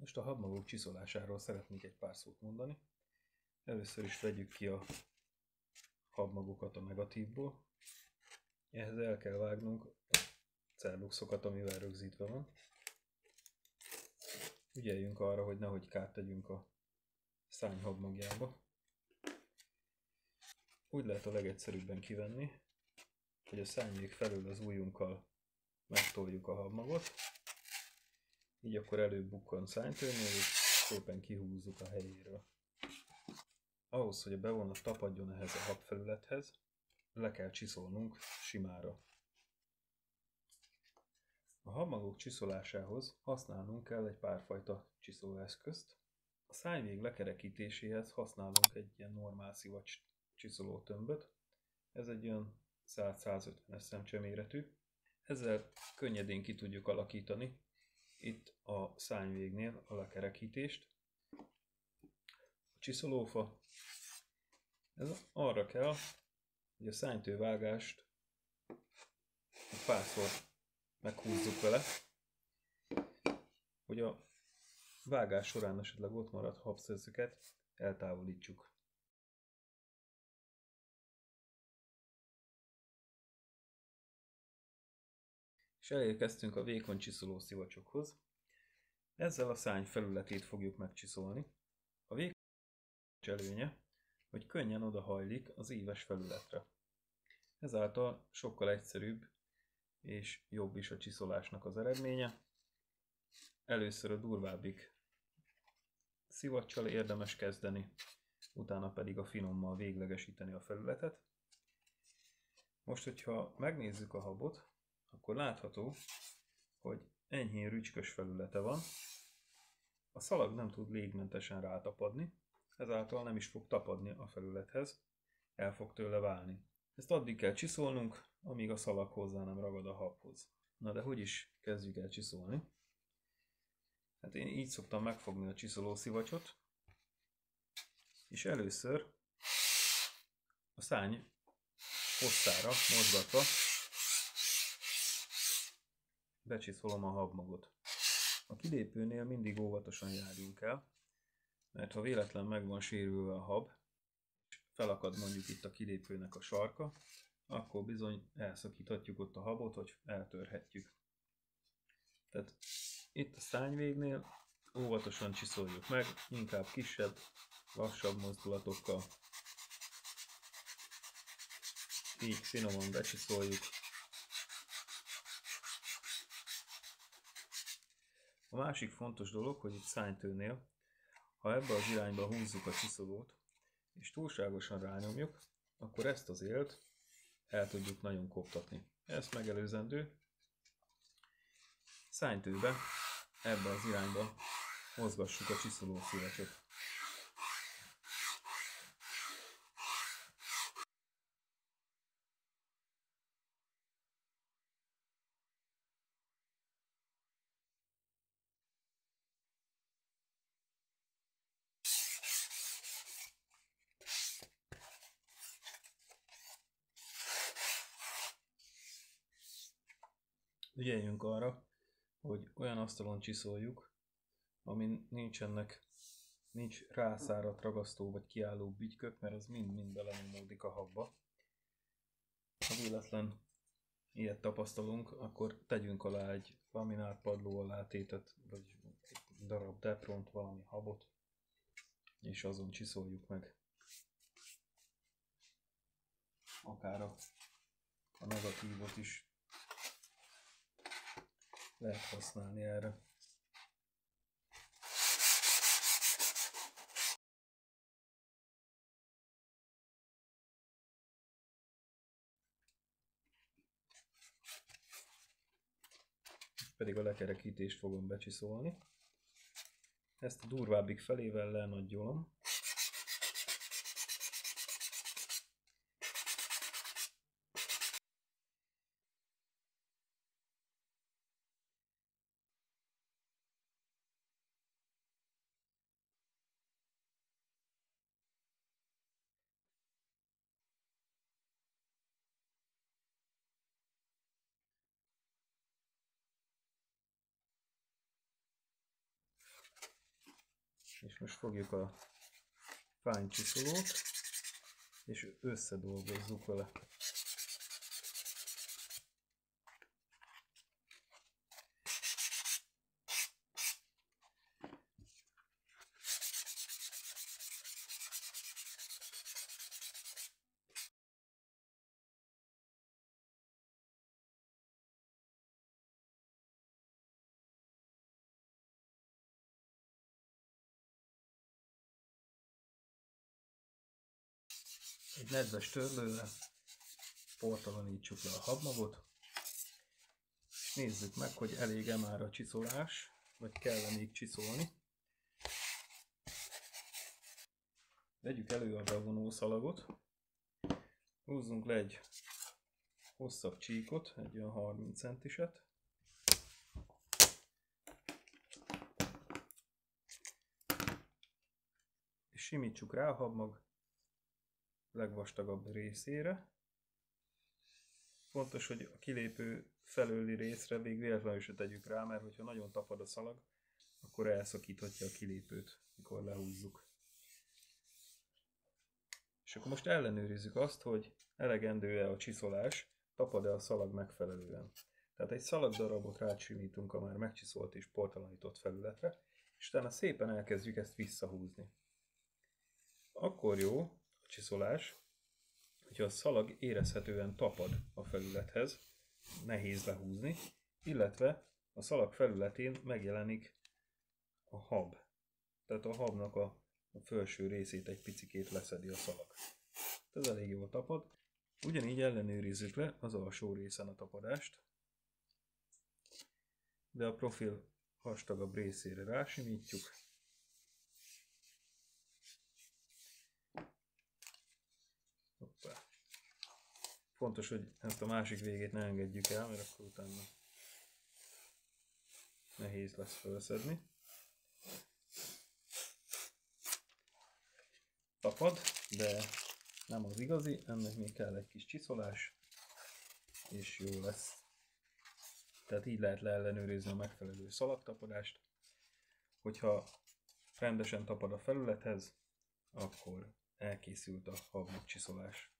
Most a habmagok csiszolásáról szeretnék egy pár szót mondani. Először is vegyük ki a habmagokat a negatívból. Ehhez el kell vágnunk a celluxokat, amivel rögzítve van. Ügyeljünk arra, hogy nehogy kárt tegyünk a szárny habmagjába. Úgy lehet a legegyszerűbben kivenni, hogy a szárnyvég felől az ujjunkkal megtoljuk a habmagot. Így akkor előbb bukkan szárnytőnél, és szépen kihúzzuk a helyéről. Ahhoz, hogy a bevonat tapadjon ehhez a habfelülethez, le kell csiszolnunk simára. A habmagok csiszolásához használnunk kell egy párfajta csiszolóeszközt. A szárnyvég lekerekítéséhez használunk egy ilyen normál szivacs csiszoló tömböt. Ez egy olyan 100-150 szemcse méretű. Ezzel könnyedén ki tudjuk alakítani itt a szárnyvégnél a lekerekítést. A csiszolófa, ez arra kell, hogy a szárnytővágást egy párszor meghúzzuk vele, hogy a vágás során esetleg ott maradt habszöszöket eltávolítsuk. És elérkeztünk a vékony csiszoló szivacsokhoz. Ezzel a szárny felületét fogjuk megcsiszolni. A vékony előnye, hogy könnyen odahajlik az íves felületre. Ezáltal sokkal egyszerűbb és jobb is a csiszolásnak az eredménye. Először a durvábbik szivacsal érdemes kezdeni, utána pedig a finommal véglegesíteni a felületet. Most, hogyha megnézzük a habot, akkor látható, hogy enyhén rücskös felülete van. A szalag nem tud légmentesen rátapadni, ezáltal nem is fog tapadni a felülethez, el fog tőle válni. Ezt addig kell csiszolnunk, amíg a szalag hozzá nem ragad a habhoz. Na de hogy is kezdjük el csiszolni? Hát én így szoktam megfogni a csiszolószivacsot, és először a szárny hosszára mozgatva becsiszolom a habmagot. A kilépőnél mindig óvatosan járjunk el, mert ha véletlen meg van sérülve a hab, és felakad mondjuk itt a kilépőnek a sarka, akkor bizony elszakíthatjuk ott a habot, vagy eltörhetjük. Tehát itt a szárnyvégnél óvatosan csiszoljuk meg, inkább kisebb, lassabb mozdulatokkal. Így finoman becsiszoljuk. A másik fontos dolog, hogy itt szárnytőnél, ha ebbe az irányba húzzuk a csiszolót, és túlságosan rányomjuk, akkor ezt az élt el tudjuk nagyon koptatni. Ezt megelőzendő szárnytőbe, ebbe az irányba mozgassuk a csiszolószivacsot. Ügyeljünk arra, hogy olyan asztalon csiszoljuk, amin nincs rászáradt ragasztó vagy kiálló bütykök, mert az mind belenyomódik a habba. Ha véletlen ilyet tapasztalunk, akkor tegyünk alá egy laminált padló alátétet, vagy egy darab depront, valami habot, és azon csiszoljuk meg. Akár a negatívot is lehet használni erre. Pedig a lekerekítést fogom becsiszolni. Ezt a durvábbik felével lenagyolom. És most fogjuk a fánykcsiszolót, és összedolgozzuk vele. Egy nedves törlővel portalanítsuk le a habmagot, és nézzük meg, hogy elég-e már a csiszolás, vagy kell-e még csiszolni. Vegyük elő a bevonó szalagot, húzzunk le egy hosszabb csíkot, egy olyan 30 centiset, és simítsuk rá a habmag legvastagabb részére. Fontos, hogy a kilépő felőli részre még véletlenül se tegyük rá, mert hogyha nagyon tapad a szalag, akkor elszakíthatja a kilépőt, mikor lehúzzuk. És akkor most ellenőrizzük azt, hogy elegendő-e a csiszolás, tapad-e a szalag megfelelően. Tehát egy szalagdarabot rácsimítunk a már megcsiszolt és portalanított felületre, és utána szépen elkezdjük ezt visszahúzni. Akkor jó a csiszolás, hogyha a szalag érezhetően tapad a felülethez, nehéz lehúzni, illetve a szalag felületén megjelenik a hab. Tehát a habnak a felső részét egy picikét leszedi a szalag. Ez elég jól tapad. Ugyanígy ellenőrizzük le az alsó részen a tapadást, de a profil vastagabb részére rásimítjuk. Hoppá. Fontos, hogy ezt a másik végét ne engedjük el, mert akkor utána nehéz lesz felszedni. Tapad, de nem az igazi, ennek még kell egy kis csiszolás, és jó lesz. Tehát így lehet leellenőrizni a megfelelő szalagtapadást. Hogyha rendesen tapad a felülethez, akkor elkészült a habmag csiszolás.